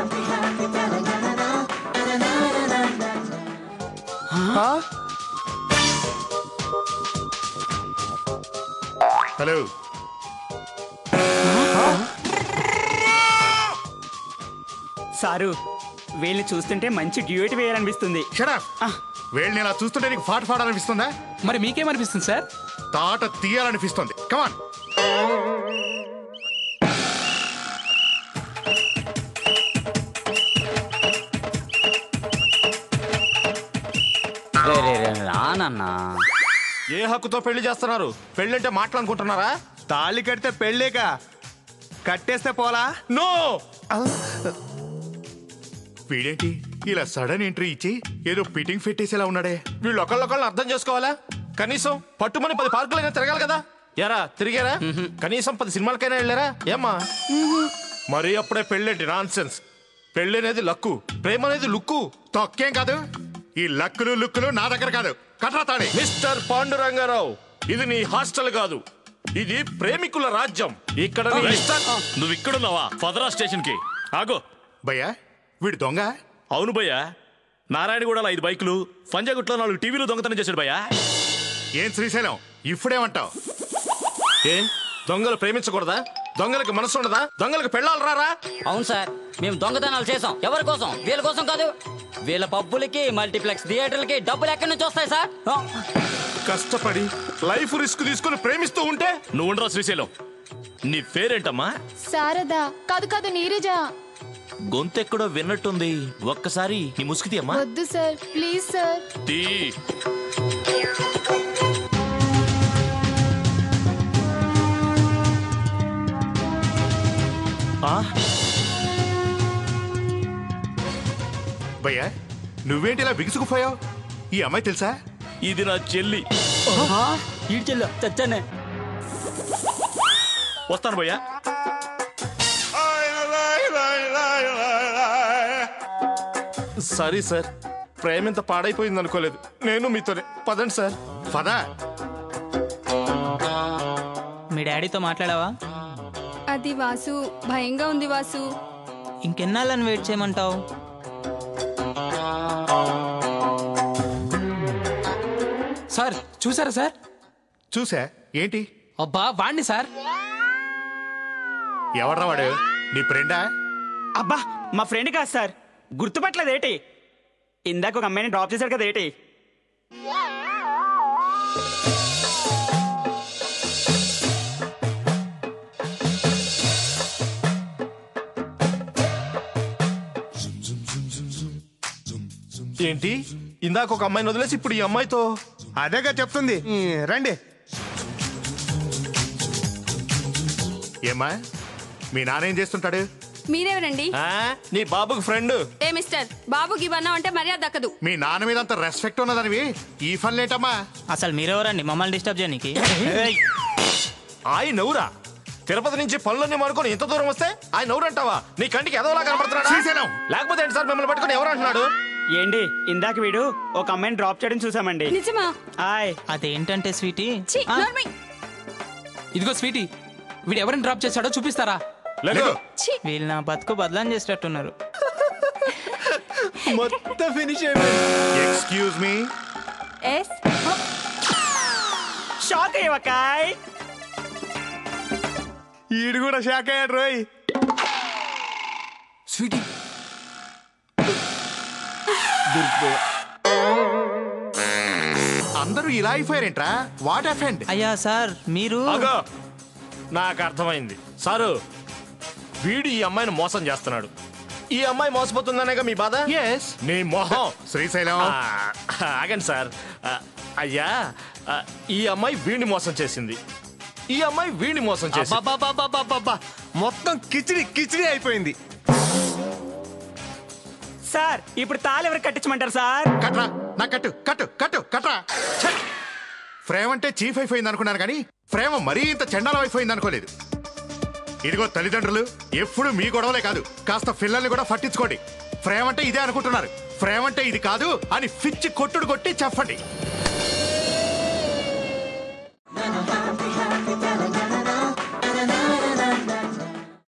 Hello, sir వీళ్ళని చూస్తుంటే మంచి డ్యూటీ వేయాలనిపిస్తుంది. వీళ్ళని ఇలా చూస్తుంటే నీకు పాట పాడాలనిపిస్తుందా? మరి మీకేమనిపిస్తుంది సార్? తాట తీయాలనిపిస్తుంది. కమాన్. రానన్నా. ఏ హక్కుతో పెళ్లి చేస్తున్నారు? పెళ్ళంటే మాట్లాడుకుంటున్నారా? తాళి కడితే పెళ్ళేక, కట్టేస్తే పోలా? నో. వీడేంటి ఇలా సడన్ ఎంట్రీ ఇచ్చి ఏదో ఫిట్టింగ్ పెట్టేసేలా ఉన్నాడే? వీళ్ళు ఒకళ్ళొకళ్ళని అర్థం చేసుకోవాలా? కనీసం పట్టుమని 10 పార్కులైనా తిరగాలి కదా. ఎరా తిరిగారా? కనీసం 10 సినిమాలకైనా వెళ్ళారా? ఏమ్మా మరి అప్పుడే పెళ్ళేంటి? Non sense. పెళ్ళి అనేది లక్కు, ప్రేమ అనేది లుక్కు. తొక్కేం కాదు. ఈ లక్కులు లుక్కులు నా దగ్గర కాదు. కట్రా తాళి. మిస్టర్ పాండురంగారావు, ఇది నీ హాస్టల్ కాదు, ఇది ప్రేమికుల రాజ్యం. ఇక్కడ నువ్వు ఇక్కడున్నావా? పదరా స్టేషన్ కి. ఆగో భయ్యా, వీడు దొంగ? అవును భయ్యా, నారాయణగూడలో 5 బైకులు, పంజాగుట్లో 4 టీవీలు దొంగతనం చేశాడు భయ్యా. ఏం శ్రీశైలం ఇప్పుడేమంటావు? ఏం దొంగలు ప్రేమించకూడదా? దొంగలకి మనసు ఉండదా? దొంగలకు పెళ్ళాలు రారా? అవును సార్, మేము దొంగతనాలు చేసాం. ఎవరి కోసం? వీళ్ళ కోసం కాదు. వీళ్ళ పబ్బులకి, మల్టీప్లెక్స్ థియేటర్లకి డబ్బులు ఎక్కడి నుంచి వస్తాయి సార్? కష్టపడి లైఫ్ రిస్క్ తీసుకుని ప్రేమిస్తూ ఉంటే నువ్వు ఉండరా శ్రీశైలం. నీ పేరేంటమ్మా? శారదా. కాదు కాదు, నీరజ. గొంతెక్కడో విన్నట్టుంది, ఒక్కసారి నీ ముసుగుతి అమ్మా. వద్దు సార్, ప్లీజ్ సార్. తీ. భయ్యా, నువ్వేంటి ఇలా బిగుసుకుపోయావు? ఈ అమ్మాయి తెలుసా? ఇది నా చెల్లి. ఈడు చెల్లి చచ్చానే. వస్తాను భయ్యా. సారీ సార్, ప్రేమ ఇంత పాడైపోయింది అనుకోలేదు. నేను మీతోనే. పదండి సార్. పదా. మీ డాడీతో మాట్లాడావా? అది వాసు, భయంగా ఉంది వాసు. ఇంకెన్నాళ్ళని వెయిట్ చేయమంటావు? సార్ చూసారా సార్? చూసా. ఏంటి? అబ్బా వాణ్ణి సార్. ఎవడ్రా వాడు? నీ ఫ్రెండా? అబ్బా మా ఫ్రెండ్ కాదు సార్. గుర్తుపట్టలేదేటి? ఇందాక ఒక అమ్మాయిని డ్రాప్ చేశాడు కదా ఏటి? ఏంటి ఇందాక ఒక అమ్మాయిని వదిలేసి ఇప్పుడు ఈ అమ్మాయితో? అదేగా చెప్తుంది. రండి. ఏమ్మా, మీ నాన్న ఏం చేస్తుంటాడు? మీరెవరండి? నీ బాబుకి ఫ్రెండ్. ఏ మిస్టర్, బాబుకి ఇవన్నా అంటే మర్యాద దక్కదు. మీ నాన్న మీద అంత రెస్పెక్ట్ ఉన్నదానివి ఈ ఫన్ లేటమ్మా? అసలు మీరెవరండి మమ్మల్ని డిస్టర్బ్ చేయడానికి? ఆయన నవ్వురా? తిరుపతి నుంచి పనులన్నీ మానుకొని ఇంత దూరం వస్తే ఆయన నవ్వురంటావా? నీ కంటికి ఎదవలా కనపడుతున్నాడా? లేకపోతే ఏంటి సార్ మిమ్మల్ని పట్టుకొని ఎవరు అంటున్నాడు? ఏంటి ఇందాక వీడు ఒక అమ్మాయిని డ్రాప్ చేయడం చూసామండి. నిజమా? అదేంటంటే స్వీటీ, ఇదిగో స్వీటీ, వీడు ఎవరిని డ్రాప్ చేశాడో చూపిస్తారా? వీళ్ళు నా బతుకు బదలాం చేసేటట్టున్నారు. మొత్తం ఫినిష్ అయిపోయింది. Excuse me. షాక్ అయ్యవకాయ్. ఈడు కూడా షాక్ అయ్యాడు రోయ్. స్వీటీ అందరూ ఇలా అయిపోయారేంట్రా? What happened? అయ్యా సార్ మీరు. నాకు అర్థమైంది సారు. వీడు ఈ అమ్మాయిని మోసం చేస్తున్నాడు. ఈ అమ్మాయి మోసపోతుందనేగా మీ బాధ? నీ మొహం. శ్రీశైలం ఆగండి సార్. అయ్యా, ఈ అమ్మాయి వీడిని మోసం చేసింది, ఈ అమ్మాయి వీడిని మోసం చేసింది. మొత్తం కిచిడి కిచిడి అయిపోయింది. సార్ ఇప్పుడు తాళి ఎవరికి కట్టించమంటారు సార్? కట్రా, నా కట్టు కట్టు కట్టు కట్రా. ప్రేమ అంటే చీఫ్ అయిపోయింది అనుకున్నాను కానీ ప్రేమ మరీ ఇంత చండాలం అయిపోయింది అనుకోలేదు. ఇదిగో తల్లిదండ్రులు, ఎప్పుడు మీ గొడవలే కాదు, కాస్త పిల్లల్ని కూడా పట్టించుకోండి. ప్రేమ అంటే ఇదే అనుకుంటున్నారు. ప్రేమ అంటే ఇది కాదు అని పిచ్చి కొట్టుడు కొట్టి చెప్పండి.